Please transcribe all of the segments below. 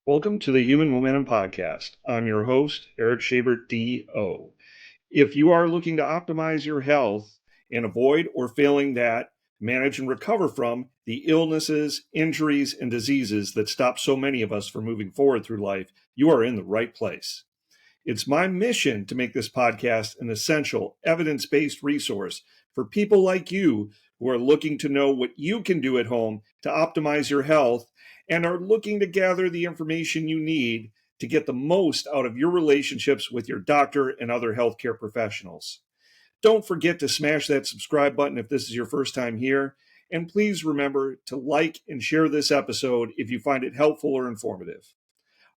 Welcome to the Human Momentum Podcast. I'm your host, Erik Schabert, DO. If you are looking to optimize your health and avoid or failing that, manage and recover from the illnesses, injuries, and diseases that stop so many of us from moving forward through life, you are in the right place. It's my mission to make this podcast an essential, evidence-based resource for people like you who are looking to know what you can do at home to optimize your health and are looking to gather the information you need to get the most out of your relationships with your doctor and other healthcare professionals. Don't forget to smash that subscribe button if this is your first time here, and please remember to like and share this episode if you find it helpful or informative.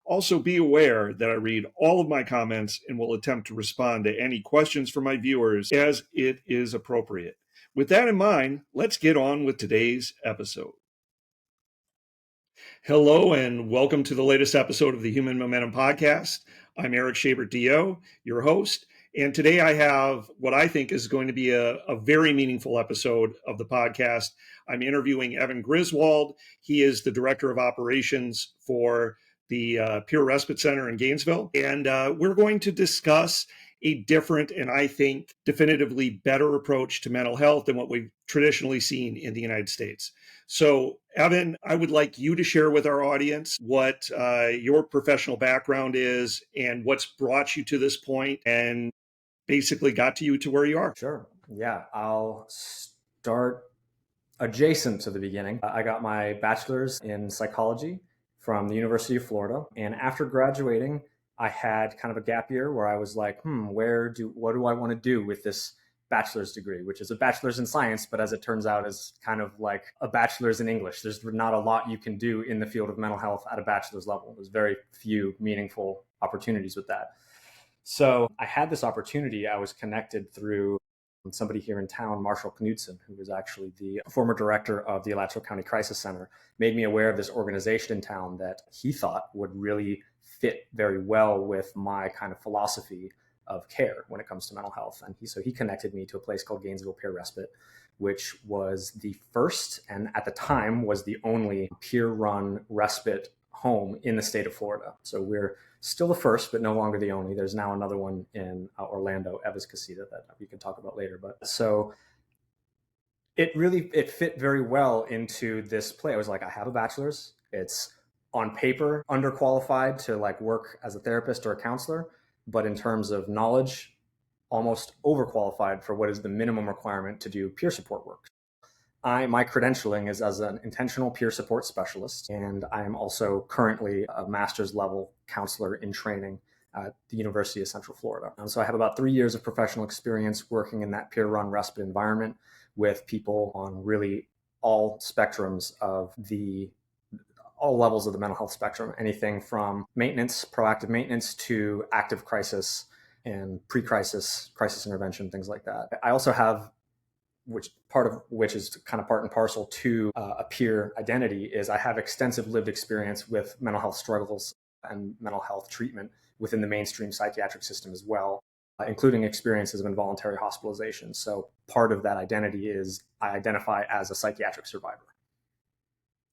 Also, be aware that I read all of my comments and will attempt to respond to any questions from my viewers as it is appropriate. With that in mind, let's get on with today's episode. Hello, and welcome to the latest episode of the Human Momentum Podcast. I'm Erik Schabert, DO, your host. And today I have what I think is going to be a very meaningful episode of the podcast. I'm interviewing Evan Griswold. He is the Director of Operations for the Peer Respite Center in Gainesville. And we're going to discuss a different and I think definitively better approach to mental health than what we've traditionally seen in the United States. So, Evan, I would like you to share with our audience what your professional background is and what's brought you to this point and basically got to you to where you are. Sure. Yeah, I'll start adjacent to the beginning. I got my bachelor's in psychology from the University of Florida. And after graduating, I had kind of a gap year where I was like, what do I want to do with this bachelor's degree, which is a bachelor's in science, but as it turns out is kind of like a bachelor's in English. There's not a lot you can do in the field of mental health at a bachelor's level. There's very few meaningful opportunities with that. So I had this opportunity. I was connected through somebody here in town, Marshall Knudsen, who was actually the former director of the Alachua County Crisis Center, made me aware of this organization in town that he thought would really fit very well with my kind of philosophy of care when it comes to mental health. And so he connected me to a place called Gainesville Peer Respite, which was the first and at the time was the only peer-run respite home in the state of Florida. So we're still the first, but no longer the only. There's now another one in Orlando, Eva's Casita, that we can talk about later. But so it fit very well into this play. I was like, I have a bachelor's. It's on paper underqualified to like work as a therapist or a counselor, but in terms of knowledge, almost overqualified for what is the minimum requirement to do peer support work. My credentialing is as an intentional peer support specialist, and I am also currently a master's level counselor in training at the University of Central Florida. And so I have about 3 years of professional experience working in that peer-run respite environment with people on really all spectrums of all levels of the mental health spectrum, anything from maintenance, proactive maintenance, to active crisis and pre-crisis, crisis intervention, things like that. I also have part of which is kind of part and parcel to a peer identity, is I have extensive lived experience with mental health struggles and mental health treatment within the mainstream psychiatric system as well, including experiences of involuntary hospitalization. So part of that identity is I identify as a psychiatric survivor.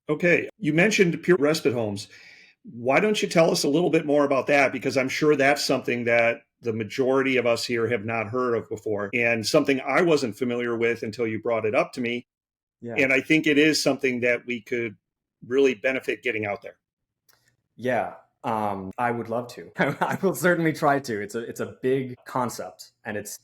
Okay, you mentioned peer respite homes. Why don't you tell us a little bit more about that? Because I'm sure that's something that the majority of us here have not heard of before, and something I wasn't familiar with until you brought it up to me. Yeah. And I think it is something that we could really benefit getting out there. Yeah, I would love to. I will certainly try to. It's a big concept, and it's...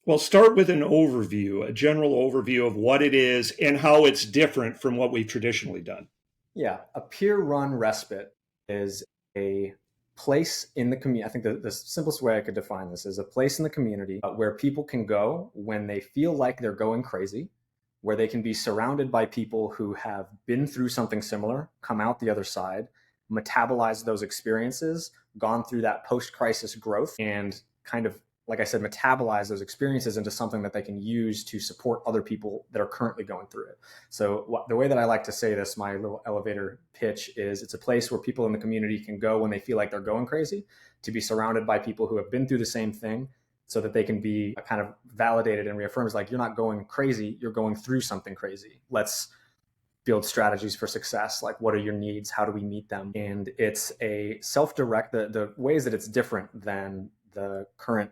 Well, start with an overview, a general overview of what it is and how it's different from what we've traditionally done. Yeah, a peer-run respite is a place in the community. I think the simplest way I could define this is a place in the community where people can go when they feel like they're going crazy, where they can be surrounded by people who have been through something similar, come out the other side, metabolize those experiences, gone through that post-crisis growth, and kind of, like I said, metabolize those experiences into something that they can use to support other people that are currently going through it. So the way that I like to say this, my little elevator pitch, is it's a place where people in the community can go when they feel like they're going crazy, to be surrounded by people who have been through the same thing, so that they can be kind of validated and reaffirmed. It's like, you're not going crazy, you're going through something crazy. Let's build strategies for success. Like, what are your needs? How do we meet them? And it's a self-direct, the ways that it's different than the current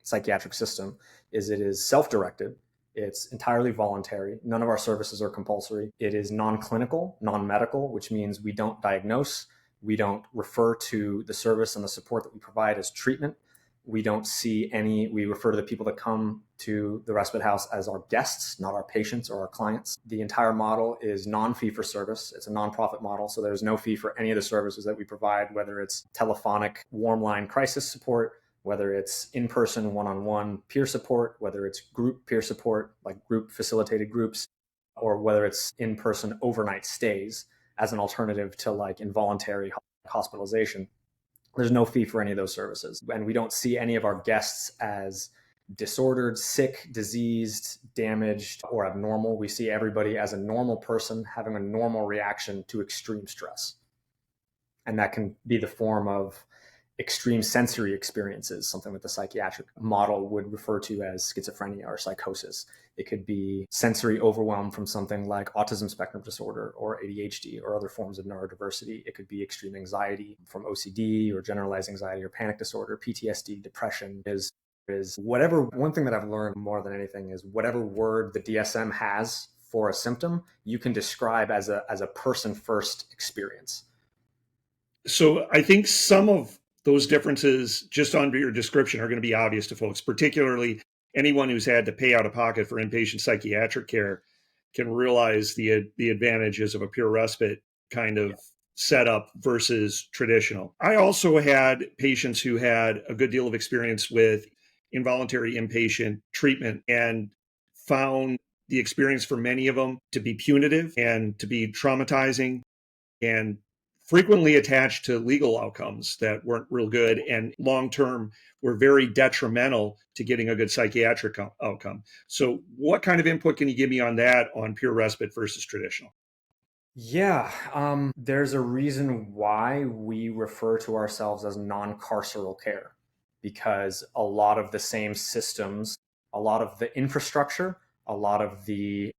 psychiatric system is it is self-directed. It's entirely voluntary. None of our services are compulsory. It is non-clinical, non-medical, which means we don't diagnose. We don't refer to the service and the support that we provide as treatment. We don't see any, we refer to the people that come to the respite house as our guests, not our patients or our clients. The entire model is non-fee for service. It's a nonprofit model, so there's no fee for any of the services that we provide, whether it's telephonic warm line crisis support, whether it's in-person one-on-one peer support, whether it's group peer support, like group facilitated groups, or whether it's in-person overnight stays as an alternative to like involuntary hospitalization. There's no fee for any of those services. And we don't see any of our guests as disordered, sick, diseased, damaged, or abnormal. We see everybody as a normal person having a normal reaction to extreme stress. And that can be the form of extreme sensory experiences, something that the psychiatric model would refer to as schizophrenia or psychosis. It could be sensory overwhelm from something like autism spectrum disorder or ADHD or other forms of neurodiversity. It could be extreme anxiety from OCD or generalized anxiety or panic disorder. PTSD, depression is whatever. One thing that I've learned more than anything is whatever word the DSM has for a symptom, you can describe as a person first experience. So I think some of those differences just under your description are going to be obvious to folks, particularly anyone who's had to pay out of pocket for inpatient psychiatric care can realize the advantages of a pure respite kind of setup versus traditional. I also had patients who had a good deal of experience with involuntary inpatient treatment and found the experience for many of them to be punitive and to be traumatizing and frequently attached to legal outcomes that weren't real good and long-term were very detrimental to getting a good psychiatric outcome. So what kind of input can you give me on that, on pure respite versus traditional? Yeah, there's a reason why we refer to ourselves as non-carceral care, because a lot of the same systems, a lot of the infrastructure, a lot of the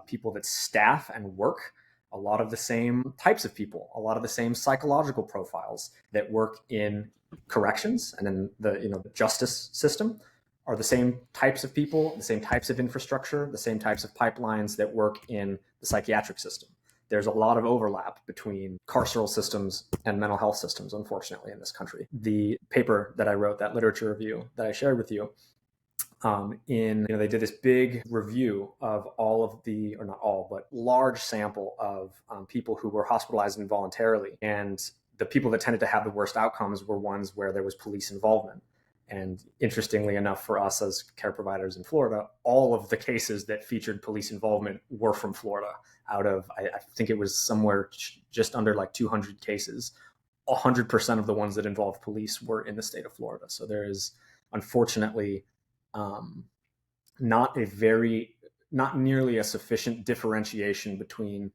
people that staff and work, a lot of the same types of people, a lot of the same psychological profiles that work in corrections and in the justice system are the same types of people, the same types of infrastructure, the same types of pipelines that work in the psychiatric system. There's a lot of overlap between carceral systems and mental health systems, unfortunately, in this country. The paper that I wrote, that literature review that I shared with you, they did this big review of all of the, or not all, but large sample of people who were hospitalized involuntarily. And the people that tended to have the worst outcomes were ones where there was police involvement. And interestingly enough, for us as care providers in Florida, all of the cases that featured police involvement were from Florida. Out of, I think it was somewhere just under like 200 cases, 100% of the ones that involved police were in the state of Florida. So there is, unfortunately, not nearly a sufficient differentiation between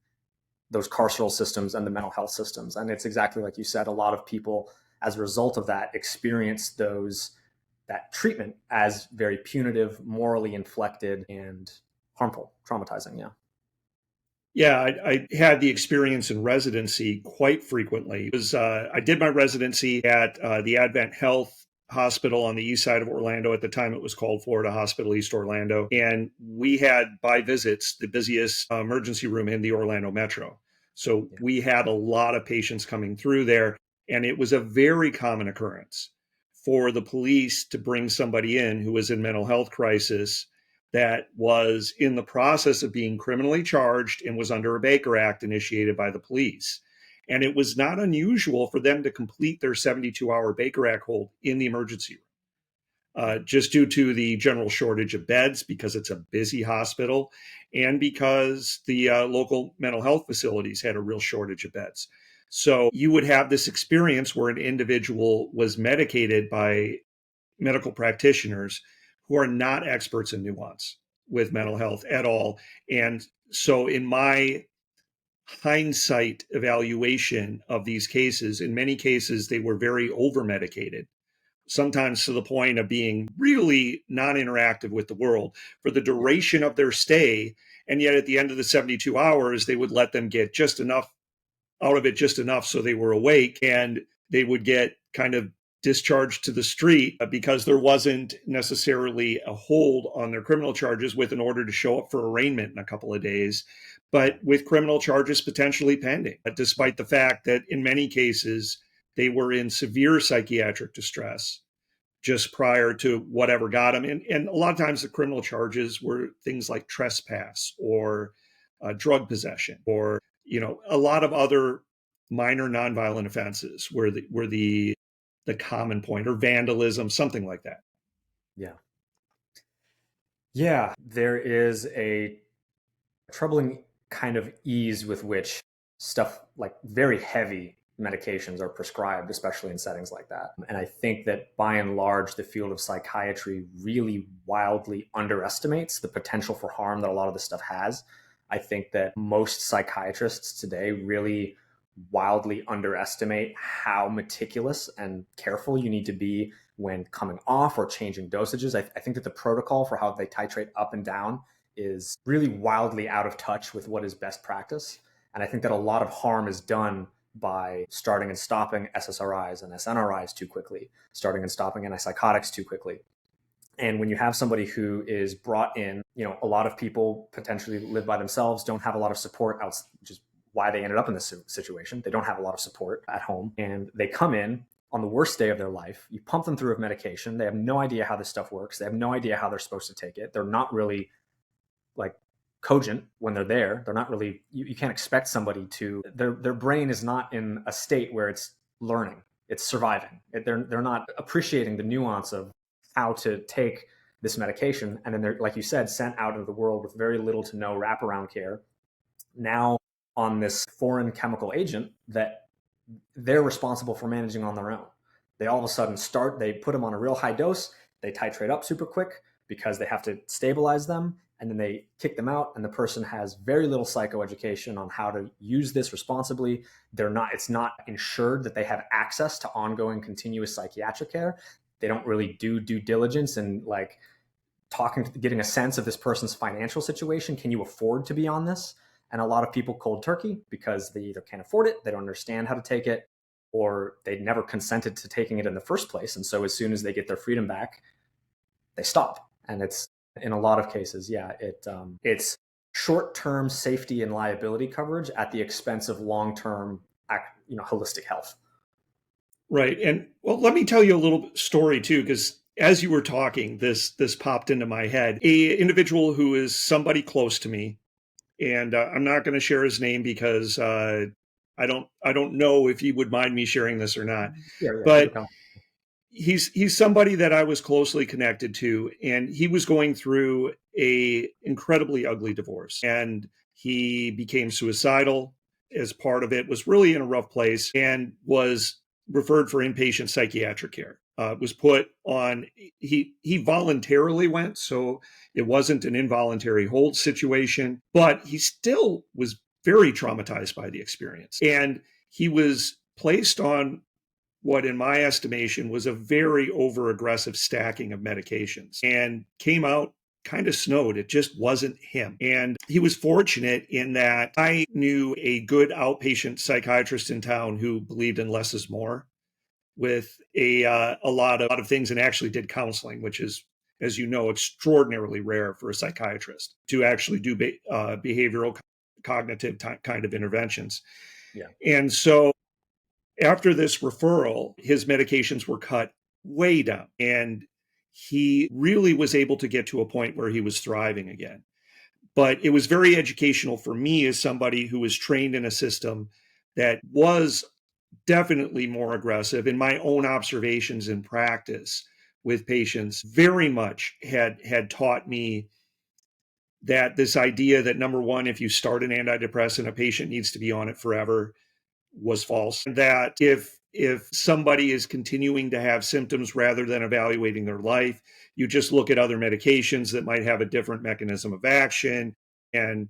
those carceral systems and the mental health systems. And it's exactly like you said, a lot of people, as a result of that, experience that treatment as very punitive, morally inflected, and harmful, traumatizing. Yeah. Yeah, I had the experience in residency quite frequently. I did my residency at the Advent Health Hospital on the east side of Orlando. At the time, it was called Florida Hospital East Orlando. And we had, by visits, the busiest emergency room in the Orlando metro. So we had a lot of patients coming through there. And it was a very common occurrence for the police to bring somebody in who was in mental health crisis that was in the process of being criminally charged and was under a Baker Act initiated by the police. And it was not unusual for them to complete their 72-hour Baker Act hold in the emergency room, just due to the general shortage of beds, because it's a busy hospital, and because the local mental health facilities had a real shortage of beds. So you would have this experience where an individual was medicated by medical practitioners who are not experts in nuance with mental health at all. And so in my hindsight evaluation of these cases, in many cases, they were very over medicated sometimes to the point of being really non-interactive with the world for the duration of their stay. And yet at the end of the 72 hours, they would let them get just enough out of it, just enough so they were awake, and they would get kind of discharged to the street because there wasn't necessarily a hold on their criminal charges with an order to show up for arraignment in a couple of days, but with criminal charges potentially pending, despite the fact that in many cases they were in severe psychiatric distress just prior to whatever got them. And a lot of times the criminal charges were things like trespass or drug possession or, a lot of other minor nonviolent offenses were the common point, or vandalism, something like that. Yeah. Yeah. There is a troubling kind of ease with which stuff like very heavy medications are prescribed, especially in settings like that. And I think that by and large, the field of psychiatry really wildly underestimates the potential for harm that a lot of this stuff has. I think that most psychiatrists today really wildly underestimate how meticulous and careful you need to be when coming off or changing dosages. I think that the protocol for how they titrate up and down is really wildly out of touch with what is best practice. And I think that a lot of harm is done by starting and stopping SSRIs and SNRIs too quickly, starting and stopping antipsychotics too quickly. And when you have somebody who is brought in, a lot of people potentially live by themselves, don't have a lot of support, which is why they ended up in this situation. They don't have a lot of support at home, and they come in on the worst day of their life. You pump them through a medication. They have no idea how this stuff works. They have no idea how they're supposed to take it. They're not really like cogent when they're there. They're not really, you can't expect somebody to, their brain is not in a state where it's learning, it's surviving. They're not appreciating the nuance of how to take this medication. And then they're, like you said, sent out into the world with very little to no wraparound care. Now on this foreign chemical agent that they're responsible for managing on their own. They all of a sudden they put them on a real high dose, they titrate up super quick because they have to stabilize them, and then they kick them out, and the person has very little psychoeducation on how to use this responsibly. It's not ensured that they have access to ongoing continuous psychiatric care. They don't really do due diligence and like getting a sense of this person's financial situation. Can you afford to be on this? And a lot of people cold turkey because they either can't afford it, they don't understand how to take it, or they never consented to taking it in the first place. And so as soon as they get their freedom back, they stop. And it's, in a lot of cases, it's short-term safety and liability coverage at the expense of long-term, holistic health. Right. And well, let me tell you a little story too, because as you were talking, this popped into my head. A individual who is somebody close to me, and I'm not going to share his name because I don't know if he would mind me sharing this or not. Yeah, but he's somebody that I was closely connected to, and he was going through a incredibly ugly divorce, and he became suicidal as part of it, was really in a rough place, and was referred for inpatient psychiatric care. Was put on, he voluntarily went, so it wasn't an involuntary hold situation, but he still was very traumatized by the experience. And he was placed on what, in my estimation, was a very over-aggressive stacking of medications, and came out kind of snowed. It just wasn't him. And he was fortunate in that I knew a good outpatient psychiatrist in town who believed in less is more with a lot of things, and actually did counseling, which is, as you know, extraordinarily rare for a psychiatrist to actually do behavioral cognitive kind of interventions. Yeah. And so after this referral, his medications were cut way down, and he really was able to get to a point where he was thriving again. But it was very educational for me as somebody who was trained in a system that was definitely more aggressive. In my own observations in practice with patients, very much had taught me that this idea that, number one, if you start an antidepressant, a patient needs to be on it forever, was false. That if somebody is continuing to have symptoms rather than evaluating their life, you just look at other medications that might have a different mechanism of action and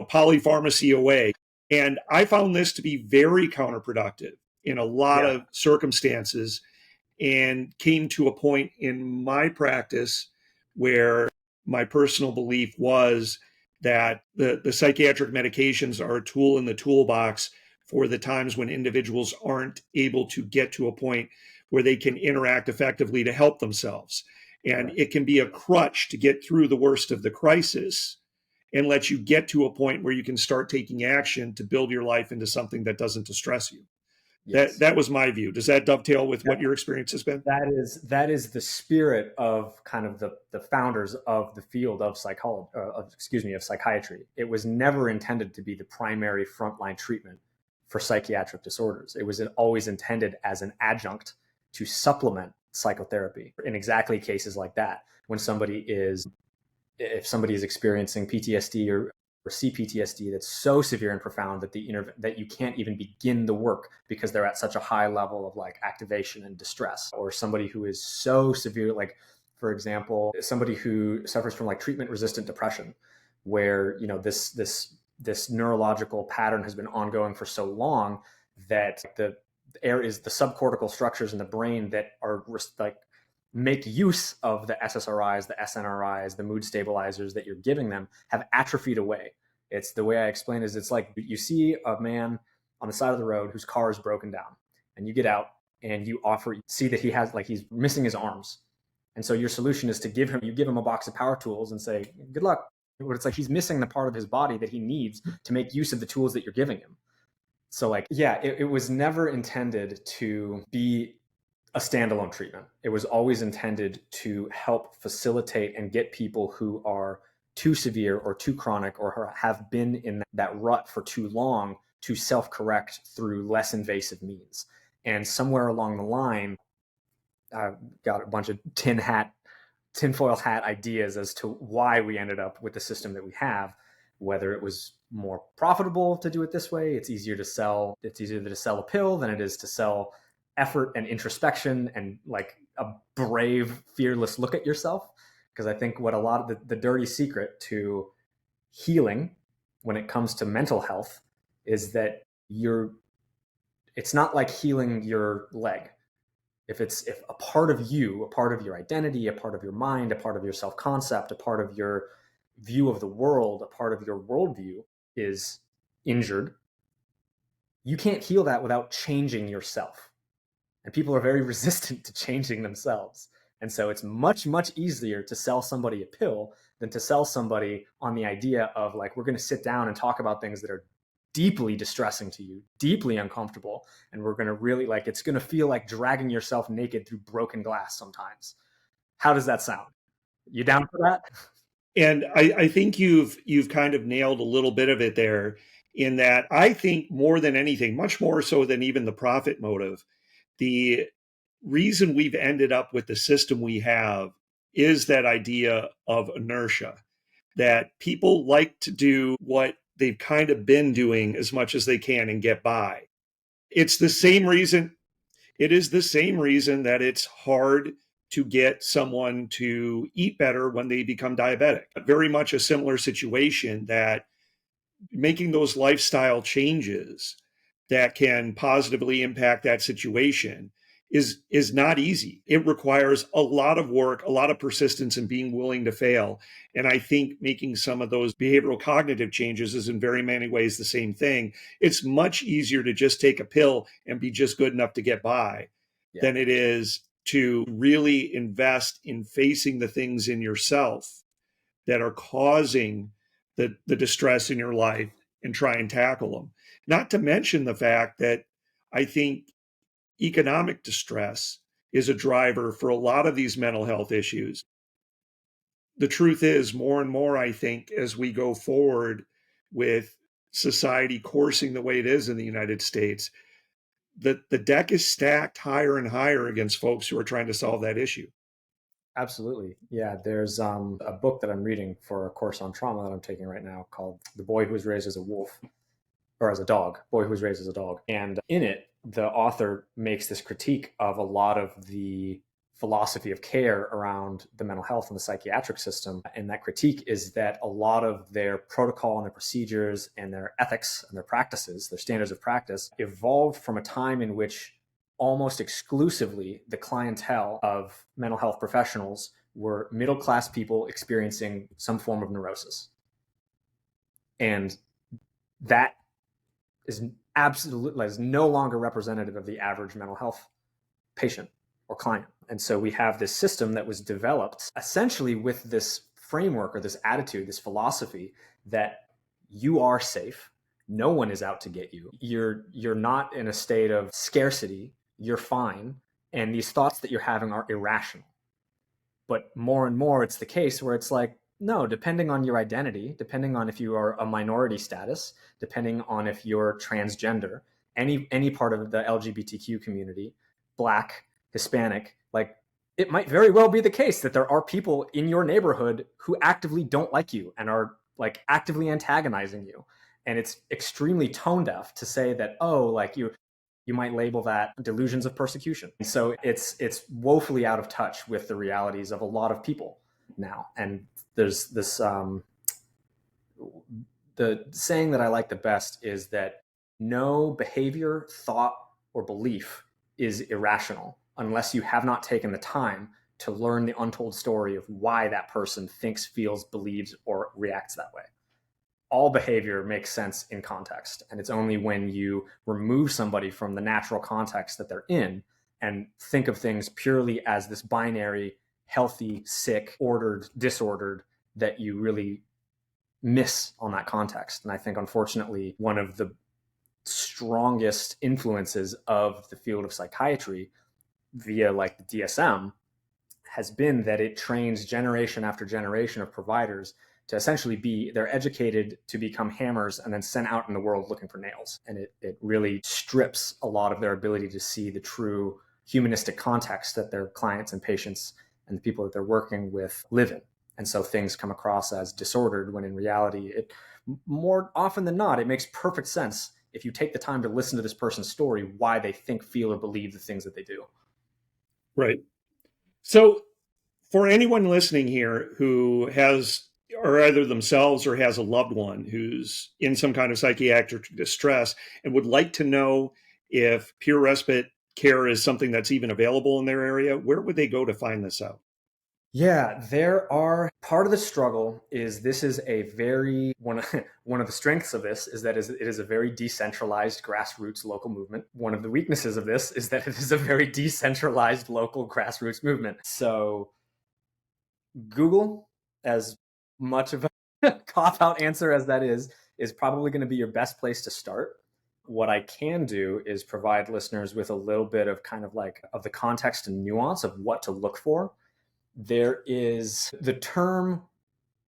polypharmacy away. And I found this to be very counterproductive in a lot of circumstances. and came to a point in my practice where my personal belief was that the psychiatric medications are a tool in the toolbox for the times when individuals aren't able to get to a point where they can interact effectively to help themselves. And Right. it can be a crutch to get through the worst of the crisis and let you get to a point where you can start taking action to build your life into something that doesn't distress you. That Yes. that was my view. Does that dovetail with what your experience has been? That is the spirit of kind of the founders of the field of psychology, of psychiatry. It was never intended to be the primary frontline treatment for psychiatric disorders. It was always intended as an adjunct to supplement psychotherapy in exactly cases like that. When if somebody is experiencing PTSD or CPTSD that's so severe and profound that that you can't even begin the work because they're at such a high level of like activation and distress, or somebody who is so severe, like for example, somebody who suffers from like treatment resistant depression, where this neurological pattern has been ongoing for so long that the subcortical structures in the brain that are like make use of the SSRIs, the SNRIs, the mood stabilizers that you're giving them have atrophied away. It's the way I explain it is it's like you see a man on the side of the road whose car is broken down, and you get out and you see that he's missing his arms. And so your solution is to give him a box of power tools and say, good luck. But it's like he's missing the part of his body that he needs to make use of the tools that you're giving him. So like, yeah, it was never intended to be a standalone treatment. It was always intended to help facilitate and get people who are too severe or too chronic or have been in that rut for too long to self-correct through less invasive means. And somewhere along the line, I've got a bunch of tinfoil hat ideas as to why we ended up with the system that we have, whether it was more profitable to do it this way. It's easier to sell a pill than it is to sell effort and introspection and like a brave, fearless look at yourself. Because I think what a lot of the dirty secret to healing when it comes to mental health is that it's not like healing your leg. If a part of you, a part of your identity, a part of your mind, a part of your self-concept, a part of your view of the world, a part of your worldview is injured, you can't heal that without changing yourself. And people are very resistant to changing themselves. And so it's much, much easier to sell somebody a pill than to sell somebody on the idea of like, we're going to sit down and talk about things that are deeply distressing to you, deeply uncomfortable. And we're going to really like, it's going to feel like dragging yourself naked through broken glass sometimes. How does that sound? You down for that? And I think you've kind of nailed a little bit of it there, in that I think more than anything, much more so than even the profit motive, the reason we've ended up with the system we have is that idea of inertia, that people like to do what they've kind of been doing as much as they can and get by. It's the same reason It is the same reason that it's hard to get someone to eat better when they become diabetic. Very much a similar situation, that making those lifestyle changes that can positively impact that situation is not easy. It requires a lot of work, a lot of persistence, and being willing to fail. And I think making some of those behavioral cognitive changes is in very many ways the same thing. It's much easier to just take a pill and be just good enough to get by Yeah, than it is to really invest in facing the things in yourself that are causing the distress in your life and try and tackle them. Not to mention the fact that I think economic distress is a driver for a lot of these mental health issues. The truth is, more and more, I think, as we go forward with society coursing the way it is in the United States, the deck is stacked higher and higher against folks who are trying to solve that issue. absolutely. Yeah, there's a book that I'm reading for a course on trauma that I'm taking right now called The Boy Who Was Raised as a Wolf. Or as a dog, Boy Who Was Raised as a Dog. And in it, the author makes this critique of a lot of the philosophy of care around the mental health and the psychiatric system. And that critique is that a lot of their protocol and their procedures and their ethics and their practices, their standards of practice, evolved from a time in which almost exclusively the clientele of mental health professionals were middle-class people experiencing some form of neurosis. And that is absolutely is no longer representative of the average mental health patient or client. And so we have this system that was developed essentially with this framework or this attitude, this philosophy that you are safe. No one is out to get you. You're not in a state of scarcity. You're fine. And these thoughts that you're having are irrational. But more and more, it's the case where it's like, no, depending on your identity, depending on if you are a minority status, depending on if you're transgender, any part of the LGBTQ community, Black, Hispanic, like it might very well be the case that there are people in your neighborhood who actively don't like you and are like actively antagonizing you. And it's extremely tone deaf to say that, oh, like you might label that delusions of persecution. And so it's woefully out of touch with the realities of a lot of people now. And there's this the saying that I like the best is that no behavior, thought, or belief is irrational unless you have not taken the time to learn the untold story of why that person thinks, feels, believes, or reacts that way. All behavior makes sense in context. And it's only when you remove somebody from the natural context that they're in and think of things purely as this binary, healthy, sick, ordered, disordered, that you really miss on that context. And I think, unfortunately, one of the strongest influences of the field of psychiatry via like the DSM has been that it trains generation after generation of providers to essentially they're educated to become hammers and then sent out in the world looking for nails. And it really strips a lot of their ability to see the true humanistic context that their clients and patients and the people that they're working with live in. And so things come across as disordered when in reality, more often than not, it makes perfect sense if you take the time to listen to this person's story, why they think, feel, or believe the things that they do. Right. So for anyone listening here who has, or either themselves or has a loved one who's in some kind of psychiatric distress and would like to know if peer respite care is something that's even available in their area, where would they go to find this out? Yeah, part of the struggle is this is a very, one of the strengths of this is that it is a very decentralized grassroots local movement. One of the weaknesses of this is that it is a very decentralized local grassroots movement. So Google, as much of a cop-out answer as that is probably going to be your best place to start. What I can do is provide listeners with a little bit of kind of like of the context and nuance of what to look for. There is the term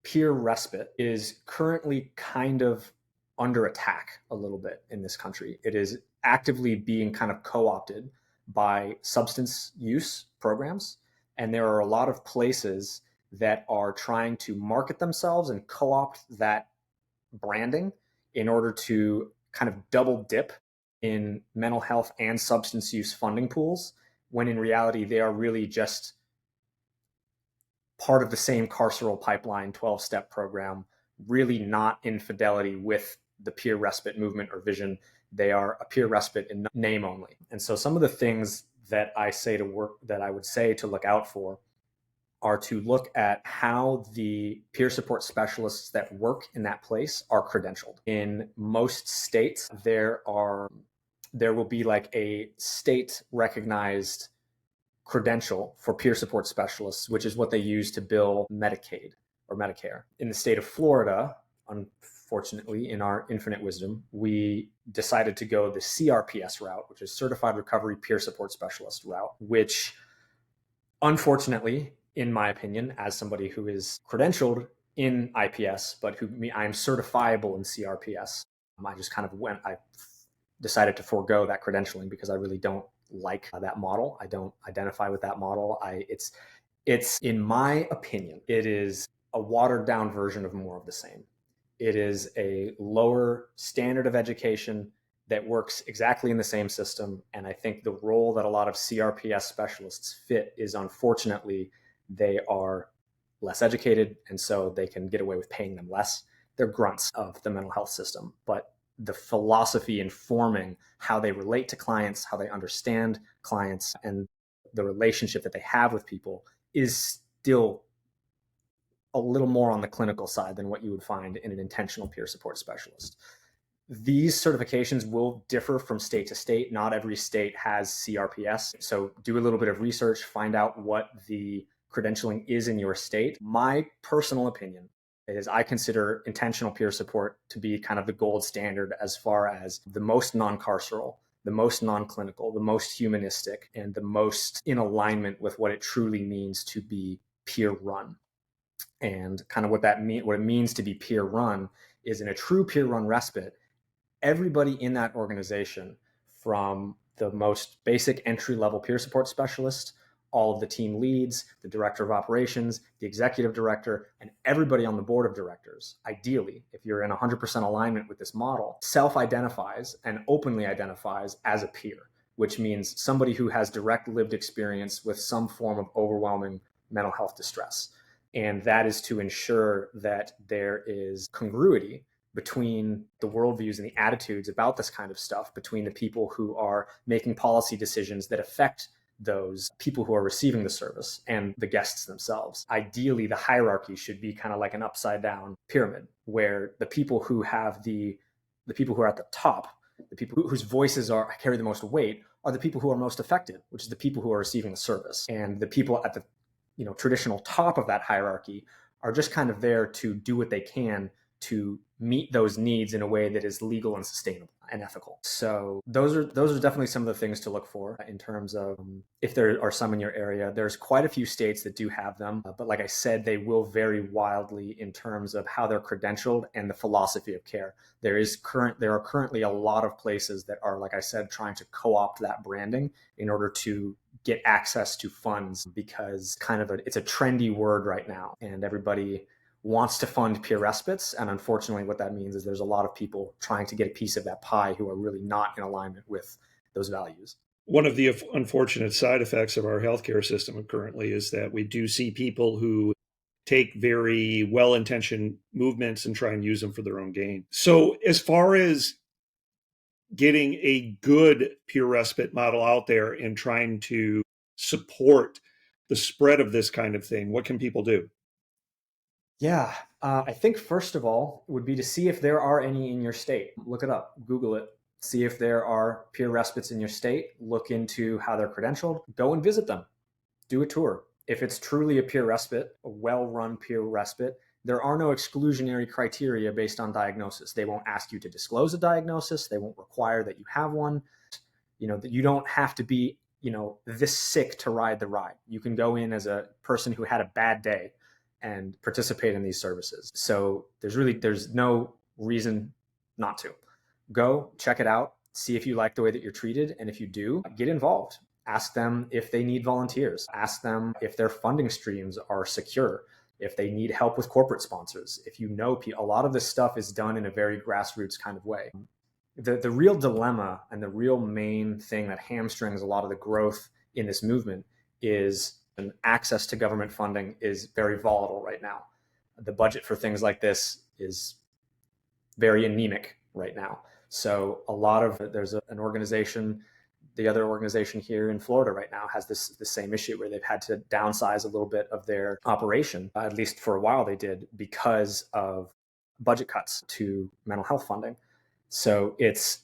peer respite is currently kind of under attack a little bit in this country. It is actively being kind of co-opted by substance use programs. And there are a lot of places that are trying to market themselves and co-opt that branding in order to kind of double dip in mental health and substance use funding pools, when in reality, they are really just part of the same carceral pipeline 12-step program, really not in fidelity with the peer respite movement or vision. They are a peer respite in name only. And so some of the things that I would say to look out for are to look at how the peer support specialists that work in that place are credentialed. In most states, there will be like a state recognized credential for peer support specialists, which is what they use to bill Medicaid or Medicare. In the state of Florida, unfortunately, in our infinite wisdom, we decided to go the CRPS route, which is Certified Recovery Peer Support Specialist route, which unfortunately, in my opinion, as somebody who is credentialed in IPS, but I'm certifiable in CRPS, I decided to forego that credentialing because I really don't like that model. I don't identify with that model. It's in my opinion, it is a watered down version of more of the same. It is a lower standard of education that works exactly in the same system. And I think the role that a lot of CRPS specialists fit is, unfortunately, they are less educated, and so they can get away with paying them less. They're grunts of the mental health system, but the philosophy informing how they relate to clients, how they understand clients, and the relationship that they have with people is still a little more on the clinical side than what you would find in an intentional peer support specialist. These certifications will differ from state to state. Not every state has CRPS. So do a little bit of research, find out what the credentialing is in your state. My personal opinion is I consider intentional peer support to be kind of the gold standard as far as the most non-carceral, the most non-clinical, the most humanistic, and the most in alignment with what it truly means to be peer run. And kind of what it means to be peer run is, in a true peer run respite, everybody in that organization, from the most basic entry level peer support specialist, all of the team leads, the director of operations, the executive director, and everybody on the board of directors, ideally, if you're in 100% alignment with this model, self-identifies and openly identifies as a peer, which means somebody who has direct lived experience with some form of overwhelming mental health distress. And that is to ensure that there is congruity between the worldviews and the attitudes about this kind of stuff, between the people who are making policy decisions that affect those people who are receiving the service and the guests themselves. Ideally, the hierarchy should be kind of like an upside down pyramid, where the people who have the people who are at the top, the people whose voices carry the most weight, are the people who are most affected, which is the people who are receiving the service. And the people at the traditional top of that hierarchy are just kind of there to do what they can to meet those needs in a way that is legal and sustainable and ethical. So those are definitely some of the things to look for in terms of if there are some in your area. There's quite a few states that do have them, but like I said, they will vary wildly in terms of how they're credentialed and the philosophy of care. There are currently a lot of places that are, like I said, trying to co-opt that branding in order to get access to funds, because it's a trendy word right now, and everybody wants to fund peer respites. And unfortunately, what that means is there's a lot of people trying to get a piece of that pie who are really not in alignment with those values. One of the unfortunate side effects of our healthcare system currently is that we do see people who take very well-intentioned movements and try and use them for their own gain. So as far as getting a good peer respite model out there and trying to support the spread of this kind of thing, what can people do? Yeah, I think first of all would be to see if there are any in your state. Look it up, Google it, see if there are peer respites in your state. Look into how they're credentialed. Go and visit them. Do a tour. If it's truly a peer respite, a well-run peer respite, there are no exclusionary criteria based on diagnosis. They won't ask you to disclose a diagnosis. They won't require that you have one. That you don't have to be, this sick to ride the ride. You can go in as a person who had a bad day and participate in these services. So there's no reason not to. Go, check it out, see if you like the way that you're treated. And if you do, get involved. Ask them if they need volunteers. Ask them if their funding streams are secure, if they need help with corporate sponsors. If a lot of this stuff is done in a very grassroots kind of way. The real dilemma and the real main thing that hamstrings a lot of the growth in this movement is access to government funding is very volatile right now. The budget for things like this is very anemic right now. So there's an organization, the other organization here in Florida right now has the same issue where they've had to downsize a little bit of their operation, at least for a while they did, because of budget cuts to mental health funding. So it's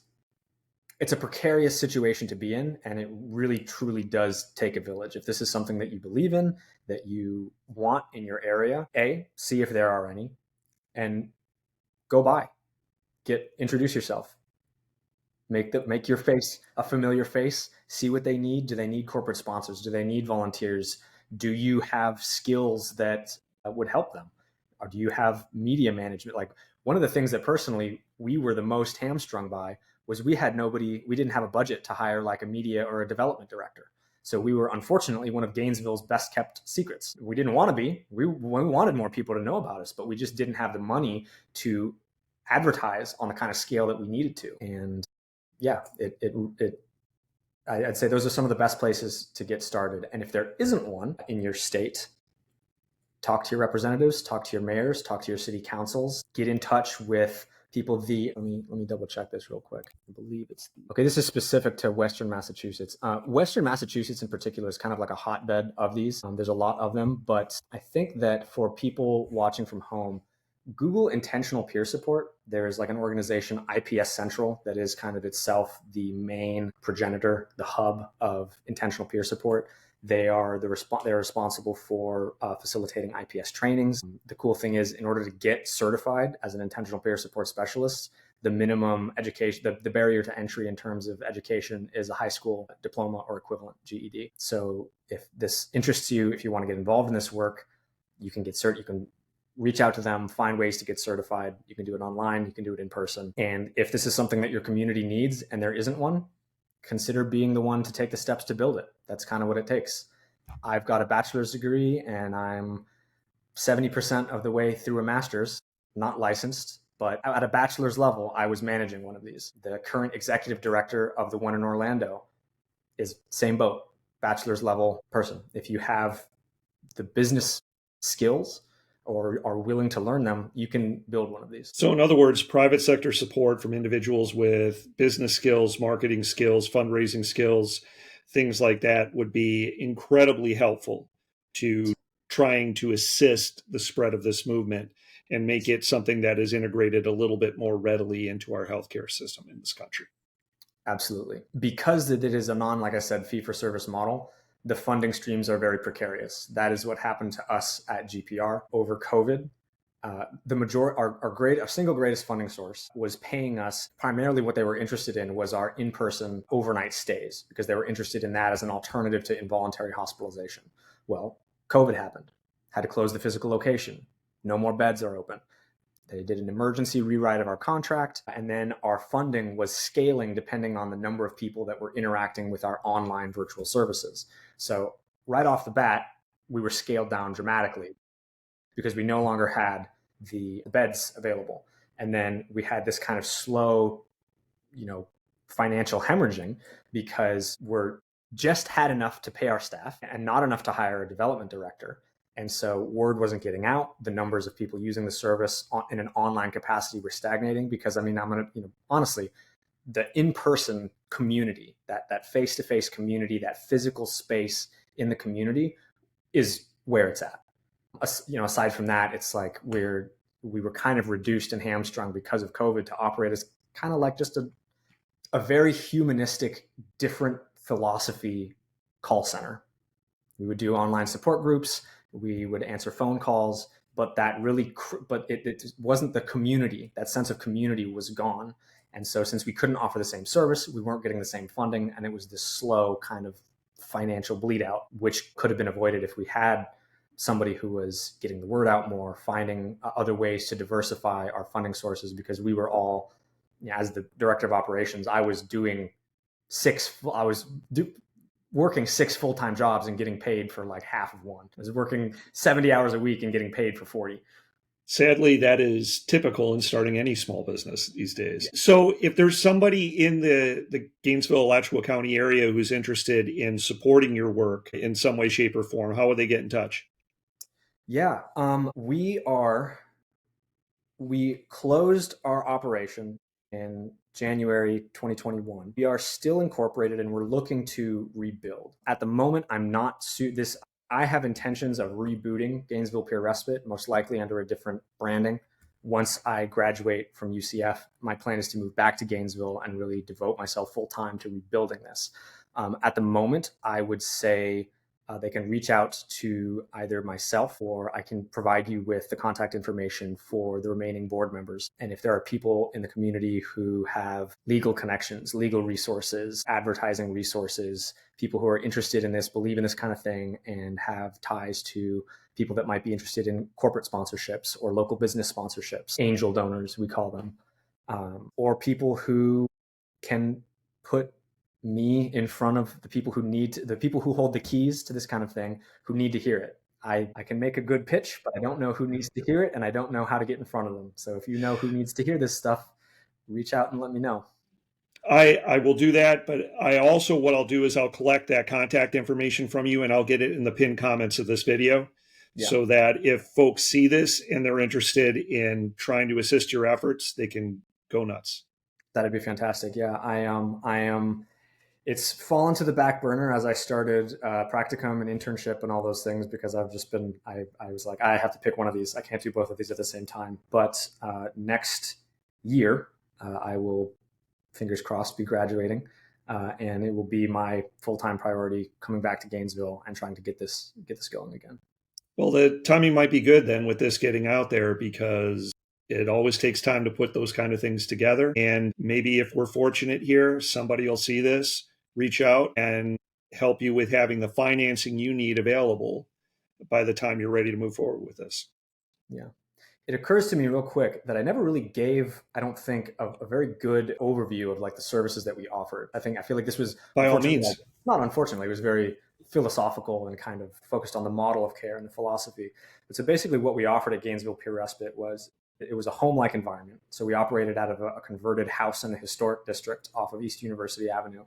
a precarious situation to be in, and it really truly does take a village. If this is something that you believe in, that you want in your area, see if there are any, and go by, introduce yourself, make your face a familiar face, see what they need. Do they need corporate sponsors? Do they need volunteers? Do you have skills that would help them? Or do you have media management? Like, one of the things that personally we were the most hamstrung by was we didn't have a budget to hire like a media or a development director. So we were unfortunately one of Gainesville's best kept secrets. We didn't want to be. We wanted more people to know about us, but we just didn't have the money to advertise on the kind of scale that we needed to. And yeah, I'd say those are some of the best places to get started. And if there isn't one in your state, talk to your representatives, talk to your mayors, talk to your city councils, get in touch with people let me double check this real quick. I believe okay. This is specific to Western Massachusetts. Western Massachusetts in particular is kind of like a hotbed of these. There's a lot of them, but I think that for people watching from home, Google intentional peer support. There's like an organization, IPS Central, that is kind of itself the main progenitor, the hub of intentional peer support. They are they're responsible for facilitating IPS trainings. The cool thing is, in order to get certified as an intentional peer support specialist, the minimum education, the barrier to entry in terms of education is a high school diploma or equivalent GED. So if this interests you, if you want to get involved in this work, you can get cert. You can reach out to them, find ways to get certified. You can do it online, you can do it in person. And if this is something that your community needs and there isn't one, consider being the one to take the steps to build it. That's kind of what it takes. I've got a bachelor's degree and I'm 70% of the way through a master's, not licensed, but at a bachelor's level, I was managing one of these. The current executive director of the one in Orlando is same boat, bachelor's level person. If you have the business skills or are willing to learn them, you can build one of these. So in other words, private sector support from individuals with business skills, marketing skills, fundraising skills, things like that would be incredibly helpful to trying to assist the spread of this movement and make it something that is integrated a little bit more readily into our healthcare system in this country. Absolutely. Because it is a like I said, fee-for-service model, the funding streams are very precarious. That is what happened to us at GPR over COVID. Our single greatest funding source was paying us. Primarily what they were interested in was our in-person overnight stays, because they were interested in that as an alternative to involuntary hospitalization. Well, COVID happened, had to close the physical location. No more beds are open. They did an emergency rewrite of our contract, and then our funding was scaling depending on the number of people that were interacting with our online virtual services. So right off the bat, we were scaled down dramatically because we no longer had the beds available. And then we had this kind of slow, financial hemorrhaging because we're just had enough to pay our staff and not enough to hire a development director. And so word wasn't getting out. The numbers of people using the service in an online capacity were stagnating because, honestly, the in-person community, that face-to-face community, that physical space in the community is where it's at. Aside from that, it's like we were kind of reduced and hamstrung because of COVID to operate as kind of like just a very humanistic, different philosophy call center. We would do online support groups. We would answer phone calls, but it wasn't the community. That sense of community was gone. And so since we couldn't offer the same service, we weren't getting the same funding. And it was this slow kind of financial bleed out, which could have been avoided if we had somebody who was getting the word out more, finding other ways to diversify our funding sources, because we were all, as the director of operations, I was working 6 full-time jobs and getting paid for like half of one. I was working 70 hours a week and getting paid for 40. Sadly, that is typical in starting any small business these days. So if there's somebody in the Gainesville, Alachua County area who's interested in supporting your work in some way, shape, or form, how would they get in touch? Yeah, we closed our operation in January 2021. We are still incorporated and we're looking to rebuild. At the moment, I have intentions of rebooting Gainesville Peer Respite, most likely under a different branding. Once I graduate from UCF, my plan is to move back to Gainesville and really devote myself full time to rebuilding this. At the moment, I would say they can reach out to either myself, or I can provide you with the contact information for the remaining board members. And if there are people in the community who have legal connections, legal resources, advertising resources, people who are interested in this, believe in this kind of thing, and have ties to people that might be interested in corporate sponsorships or local business sponsorships, angel donors, we call them, or people who can put me in front of the people who hold the keys to this kind of thing, who need to hear it. I can make a good pitch, but I don't know who needs to hear it, and I don't know how to get in front of them. So if you know who needs to hear this stuff, reach out and let me know. I will do that, but what I'll do is I'll collect that contact information from you and I'll get it in the pinned comments of this video Yeah, so that if folks see this and they're interested in trying to assist your efforts, they can go nuts. that'd be fantastic. Yeah, I am. It's fallen to the back burner as I started practicum and internship and all those things because I've just been. I was like, I have to pick one of these. I can't do both of these at the same time. But next year, I will, fingers crossed, be graduating, and it will be my full time priority coming back to Gainesville and trying to get this going again. Well, the timing might be good then with this getting out there, because it always takes time to put those kind of things together. And maybe if we're fortunate here, somebody will see this, reach out, and help you with having the financing you need available by the time you're ready to move forward with this. Yeah. It occurs to me real quick that I never really gave, I don't think, a very good overview of like the services that we offered. I feel like this was, By all unfortunately, means. not unfortunately, it was very philosophical and kind of focused on the model of care and the philosophy. But so basically what we offered at Gainesville Peer Respite was, it was a home-like environment. So we operated out of a converted house in the historic district off of East University Avenue.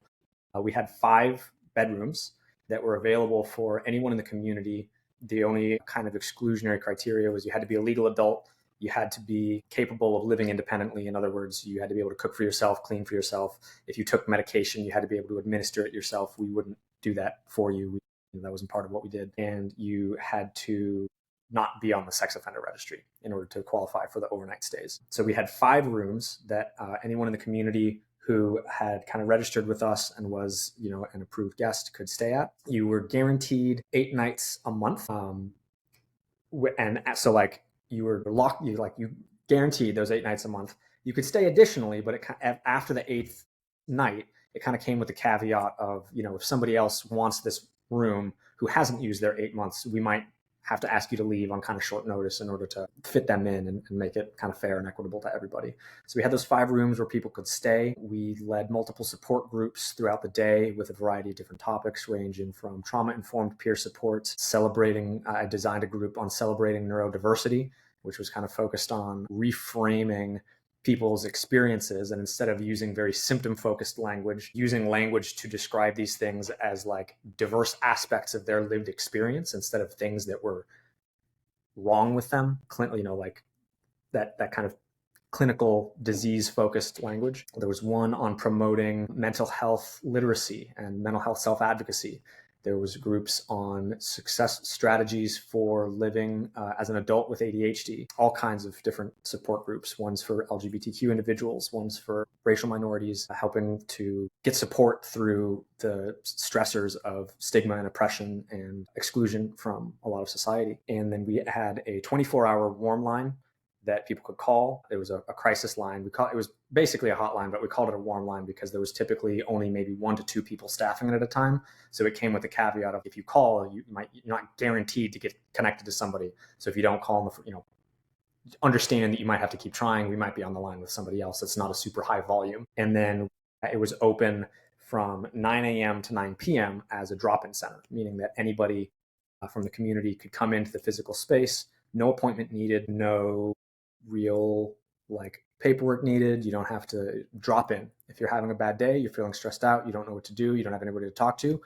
We had 5 bedrooms that were available for anyone in the community. The only kind of exclusionary criteria was you had to be a legal adult. You had to be capable of living independently. In other words, you had to be able to cook for yourself, clean for yourself. If you took medication, you had to be able to administer it yourself. We wouldn't do that for you. That wasn't part of what we did. And you had to not be on the sex offender registry in order to qualify for the overnight stays. So we had 5 rooms that anyone in the community who had kind of registered with us and was, an approved guest could stay at. You were guaranteed 8 nights a month. And so like you were locked, you guaranteed those 8 nights a month. You could stay additionally, but after the 8th night, it kind of came with the caveat of, if somebody else wants this room who hasn't used their 8 months, we might have to ask you to leave on kind of short notice in order to fit them in and make it kind of fair and equitable to everybody. So we had those 5 rooms where people could stay. We led multiple support groups throughout the day with a variety of different topics, ranging from trauma-informed peer support, celebrating, I designed a group on celebrating neurodiversity, which was kind of focused on reframing people's experiences, and instead of using very symptom-focused language, using language to describe these things as like diverse aspects of their lived experience instead of things that were wrong with them. Like that kind of clinical disease-focused language. There was one on promoting mental health literacy and mental health self-advocacy. There was groups on success strategies for living as an adult with ADHD, all kinds of different support groups. One's for LGBTQ individuals, one's for racial minorities, helping to get support through the stressors of stigma and oppression and exclusion from a lot of society. And then we had a 24-hour warm line that people could call. It was a crisis line. It was basically a hotline, but we called it a warm line because there was typically only maybe 1 to 2 people staffing it at a time. So it came with the caveat of if you call, you're not guaranteed to get connected to somebody. So if you don't call them, understand that you might have to keep trying. We might be on the line with somebody else. It's not a super high volume. And then it was open from 9 a.m. to 9 p.m. as a drop-in center, meaning that anybody from the community could come into the physical space. No appointment needed, no real paperwork needed. You don't have to drop in. If you're having a bad day, you're feeling stressed out, you don't know what to do, you don't have anybody to talk to,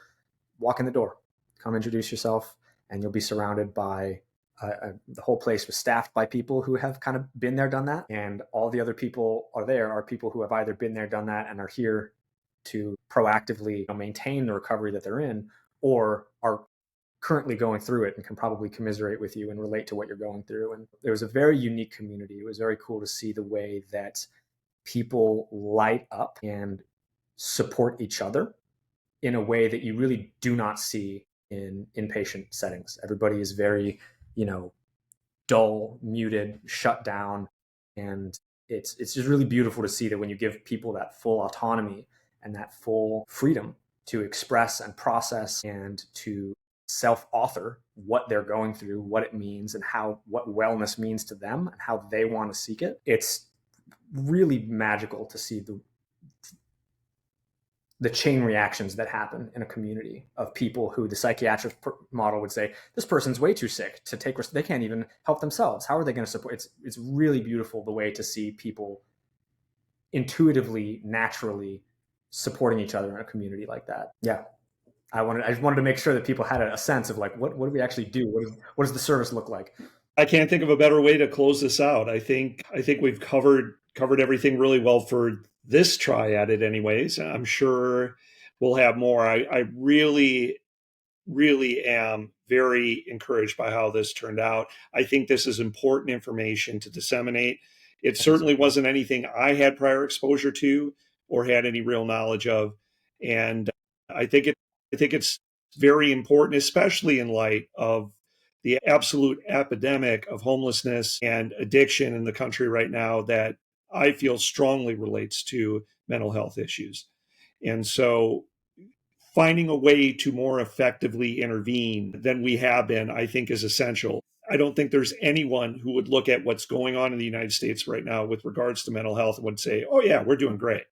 walk in the door, come introduce yourself, and you'll be surrounded by the whole place was staffed by people who have kind of been there, done that. And all the other people are people who have either been there, done that, and are here to proactively maintain the recovery that they're in, or are currently going through it and can probably commiserate with you and relate to what you're going through. And it was a very unique community. It was very cool to see the way that people light up and support each other in a way that you really do not see in inpatient settings. Everybody is very, dull, muted, shut down. And it's just really beautiful to see that when you give people that full autonomy and that full freedom to express and process and to self-author what they're going through, what it means, and what wellness means to them and how they want to seek it. It's really magical to see the chain reactions that happen in a community of people who the psychiatric model would say, this person's way too sick to take, they can't even help themselves. How are they going to support? It's really beautiful the way to see people intuitively, naturally supporting each other in a community like that. Yeah. I just wanted to make sure that people had a sense of like, what do we actually do? What does the service look like? I can't think of a better way to close this out. I think we've covered everything really well for this try at it anyways. I'm sure we'll have more. I really am very encouraged by how this turned out. I think this is important information to disseminate. It certainly wasn't anything I had prior exposure to or had any real knowledge of. And I think it's very important, especially in light of the absolute epidemic of homelessness and addiction in the country right now that I feel strongly relates to mental health issues. And so finding a way to more effectively intervene than we have been, I think, is essential. I don't think there's anyone who would look at what's going on in the United States right now with regards to mental health and would say, oh, yeah, we're doing great.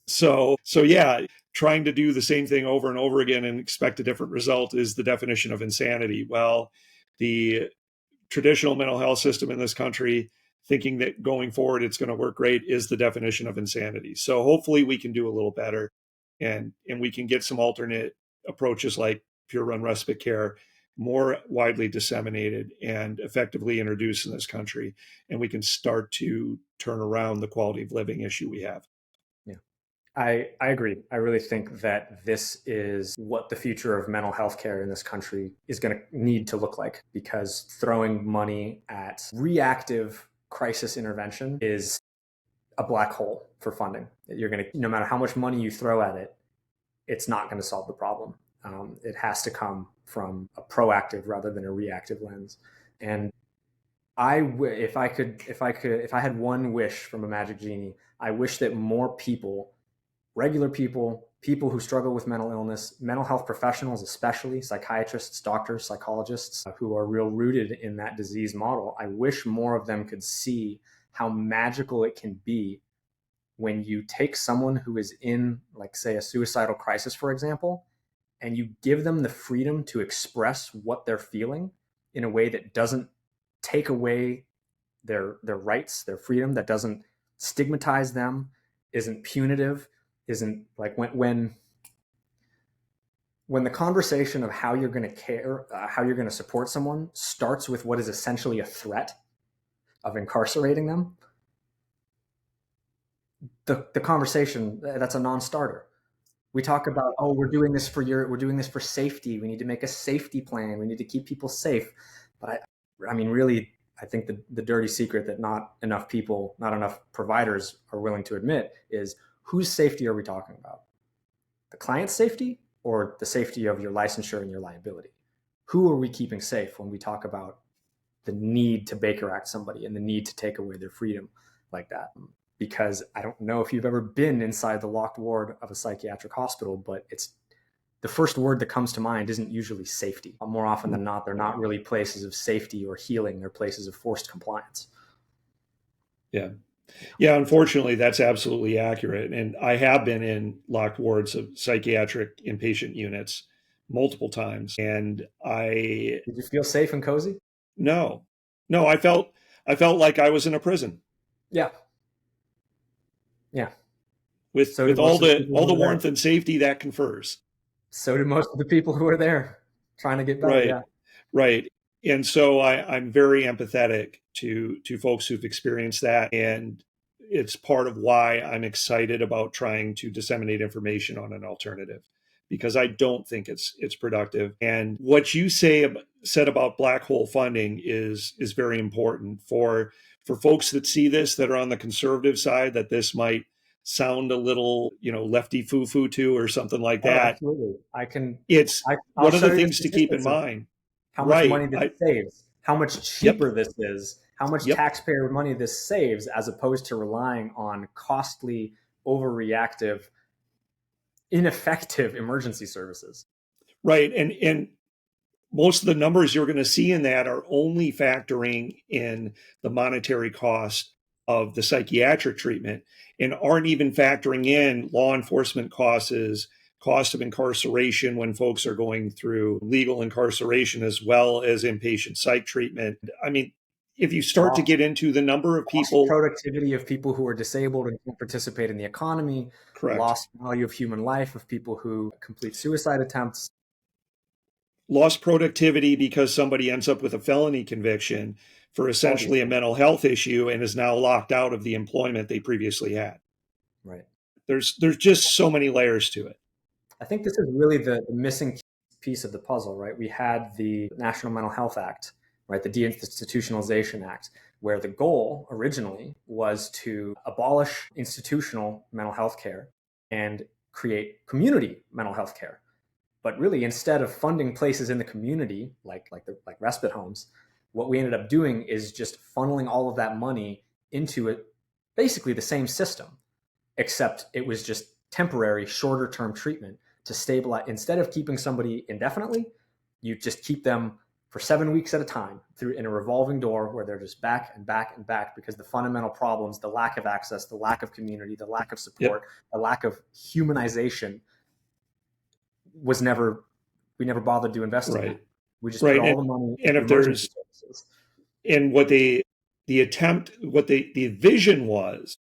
So yeah, trying to do the same thing over and over again and expect a different result is the definition of insanity. Well, the traditional mental health system in this country, thinking that going forward it's going to work great, is the definition of insanity. So hopefully we can do a little better, and we can get some alternate approaches like Pure Run Respite Care more widely disseminated and effectively introduced in this country, and we can start to turn around the quality of living issue we have. Yeah. I agree. I really think that this is what the future of mental health care in this country is going to need to look like, because throwing money at reactive crisis intervention is a black hole for funding. You're going to, no matter how much money you throw at it, it's not going to solve the problem. It has to come from a proactive rather than a reactive lens. And if I had one wish from a magic genie, I wish that more people, regular people, people who struggle with mental illness, mental health professionals, especially psychiatrists, doctors, psychologists who are real rooted in that disease model, I wish more of them could see how magical it can be when you take someone who is in, like, say, a suicidal crisis, for example, and you give them the freedom to express what they're feeling in a way that doesn't take away their rights, their freedom, that doesn't stigmatize them, isn't punitive, isn't like when the conversation of how you're going to care, how you're going to support someone starts with what is essentially a threat of incarcerating them, the conversation, that's a non-starter. We talk about, oh, we're doing this for safety. We need to make a safety plan. We need to keep people safe. But I mean, really, I think the dirty secret that not enough people, not enough providers are willing to admit is, whose safety are we talking about? The client's safety or the safety of your licensure and your liability? Who are we keeping safe when we talk about the need to Baker Act somebody and the need to take away their freedom like that? Because I don't know if you've ever been inside the locked ward of a psychiatric hospital, but it's the first word that comes to mind isn't usually safety. More often than not, they're not really places of safety or healing. They're places of forced compliance. Yeah. Yeah, unfortunately, that's absolutely accurate. And I have been in locked wards of psychiatric inpatient units multiple times. And Did you feel safe and cozy? no, no, I felt like I was in a prison. Yeah. Yeah. With So did all most of the the people all who the were there. warmth and safety that confers. So did most of the people who were there trying to get better. Right. Yeah. Right. And so I'm very empathetic to folks who've experienced that. And it's part of why I'm excited about trying to disseminate information on an alternative, because I don't think it's productive. And what you said about black hole funding is very important for folks that see this, that are on the conservative side, that this might sound a little, lefty foo-foo to or something like Oh, that. absolutely. It's I'll one of show the you the things to keep in statistics of mind. how much Right. money this saves, how much Yep. cheaper this is, how much Yep. taxpayer money this saves, as opposed to relying on costly, overreactive, ineffective emergency services. Right. And most of the numbers you're going to see in that are only factoring in the monetary cost of the psychiatric treatment and aren't even factoring in law enforcement costs, cost of incarceration when folks are going through legal incarceration, as well as inpatient psych treatment. I mean, if you start to lost, get into the number of lost people, productivity of people who are disabled and can't participate in the economy, correct, lost value of human life of people who complete suicide attempts. lost productivity because somebody ends up with a felony conviction for All these essentially a things. mental health issue and is now locked out of the employment they previously had. Right. There's just so many layers to it. I think this is really the missing piece of the puzzle, right? We had the National Mental Health Act, right? The Deinstitutionalization Act, where the goal originally was to abolish institutional mental health care and create community mental health care. But really, instead of funding places in the community, like respite homes, what we ended up doing is just funneling all of that money into it, basically the same system, except it was just temporary, shorter term treatment to stabilize. Instead of keeping somebody indefinitely, you just keep them for 7 weeks at a time through in a revolving door where they're just back and back and back because the fundamental problems, the lack of access, the lack of community, the lack of support, the lack of humanization was never, we never bothered to invest in Right. that. We just put Right. all the money And into if emergency there's, services. and what the attempt, what the vision was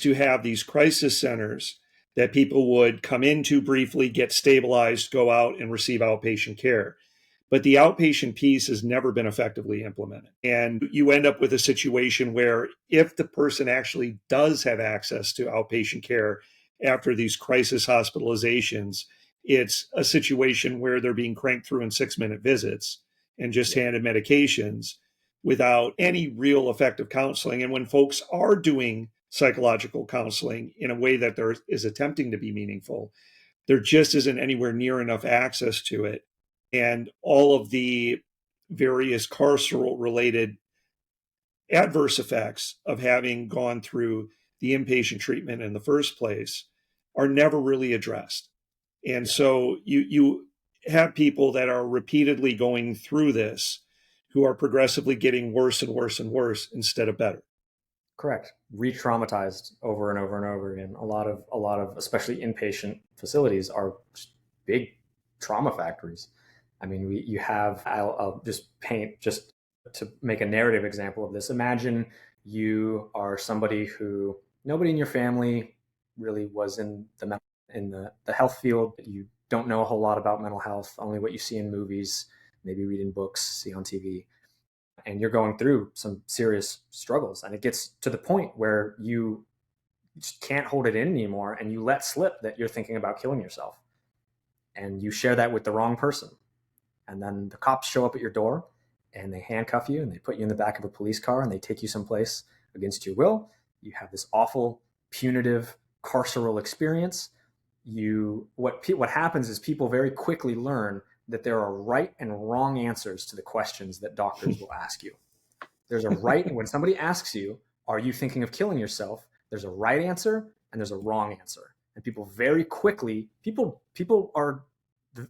to have these crisis centers that people would come into briefly, get stabilized, go out and receive outpatient care. But the outpatient piece has never been effectively implemented. And you end up with a situation where if the person actually does have access to outpatient care after these crisis hospitalizations, it's a situation where they're being cranked through in 6-minute visits and just handed medications without any real effective counseling. And when folks are doing psychological counseling in a way that there is attempting to be meaningful, there just isn't anywhere near enough access to it. And all of the various carceral related adverse effects of having gone through the inpatient treatment in the first place are never really addressed. And so you have people that are repeatedly going through this who are progressively getting worse and worse and worse instead of better. Correct. Re-traumatized over and over and over again. A lot of especially inpatient facilities are big trauma factories. I mean, you have. I'll just paint just to make a narrative example of this. Imagine you are somebody who nobody in your family really was in the health field. You don't know a whole lot about mental health. Only what you see in movies, maybe reading books, see on TV, and you're going through some serious struggles. And it gets to the point where you just can't hold it in anymore and you let slip that you're thinking about killing yourself. And you share that with the wrong person. And then the cops show up at your door and they handcuff you and they put you in the back of a police car and they take you someplace against your will. You have this awful, punitive, carceral experience. What happens is people very quickly learn that there are right and wrong answers to the questions that doctors will ask you. There's a right, when somebody asks you, are you thinking of killing yourself? There's a right answer and there's a wrong answer. And people very quickly, people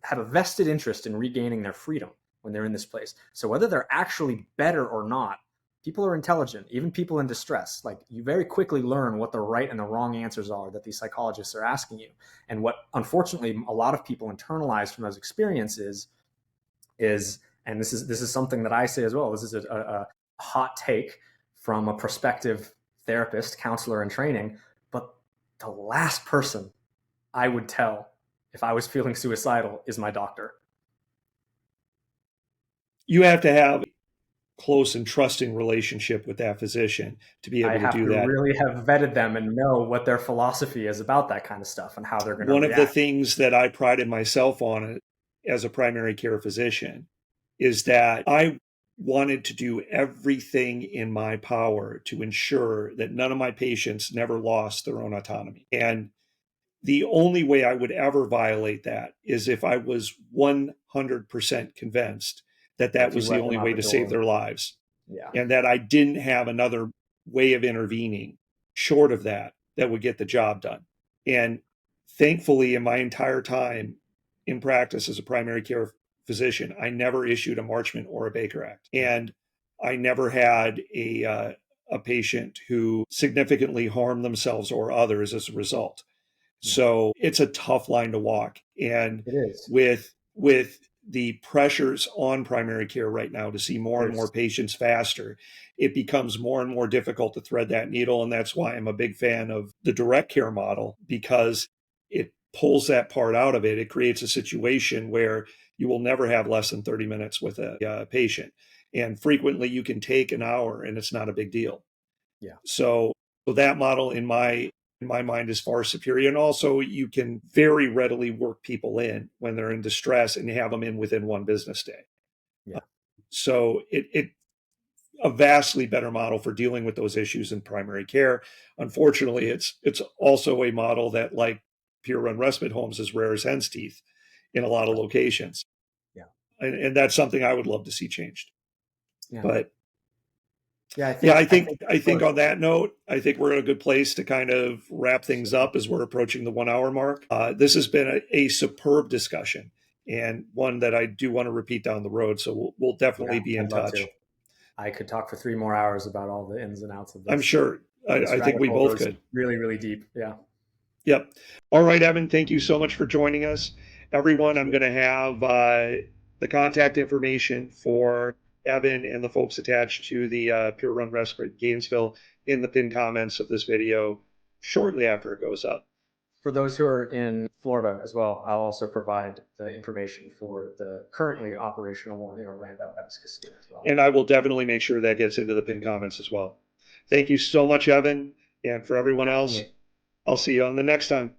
have a vested interest in regaining their freedom when they're in this place. So whether they're actually better or not, people are intelligent, even people in distress. Like, you very quickly learn what the right and the wrong answers are that these psychologists are asking you. And what, unfortunately, a lot of people internalize from those experiences is, and this is something that I say as well, this is a hot take from a prospective therapist, counselor in training, but the last person I would tell if I was feeling suicidal is my doctor. You have to have a close and trusting relationship with that physician to be I able to have do to that. really have vetted them and know what their philosophy is about that kind of stuff and how they're going to One react. of the things that I prided myself on as a primary care physician is that I wanted to do everything in my power to ensure that none of my patients never lost their own autonomy. And the only way I would ever violate that is if I was 100% convinced that that If you was the let them only out way the to save door. their lives Yeah. and that I didn't have another way of intervening short of that that would get the job done. And thankfully, in my entire time in practice as a primary care physician, I never issued a Marchment or a Baker Act. And I never had a patient who significantly harmed themselves or others as a result. So it's a tough line to walk. And It is. with the pressures on primary care right now to see more and more patients faster, it becomes more and more difficult to thread that needle. And that's why I'm a big fan of the direct care model, because it pulls that part out of it. It creates a situation where you will never have less than 30 minutes with a patient. And frequently you can take an hour and it's not a big deal. Yeah. So that model in my mind is far superior. And also you can very readily work people in when they're in distress and have them in within one business day. Yeah. So it a vastly better model for dealing with those issues in primary care. Unfortunately, it's also a model that, like peer-run respite homes, is rare as hen's teeth in a lot of locations. Yeah. And that's something I would love to see changed. Yeah. But I think on that note, I think we're in a good place to kind of wrap things up as we're approaching the 1 hour mark. This has been a superb discussion, and one that I do want to repeat down the road. So we'll definitely be in touch. I could talk for 3 more hours about all the ins and outs of this. I'm sure. I think we both could. Really, really deep. Yeah. Yep. All right, Evan, thank you so much for joining us. Everyone, I'm going to have the contact information for Evan and the folks attached to the Peer Run Respite Gainesville in the pinned comments of this video shortly after it goes up. For those who are in Florida as well, I'll also provide the information for the currently operational one in Orlando as well. And I will definitely make sure that gets into the pinned comments as well. Thank you so much, Evan. And for everyone else, I'll see you on the next time.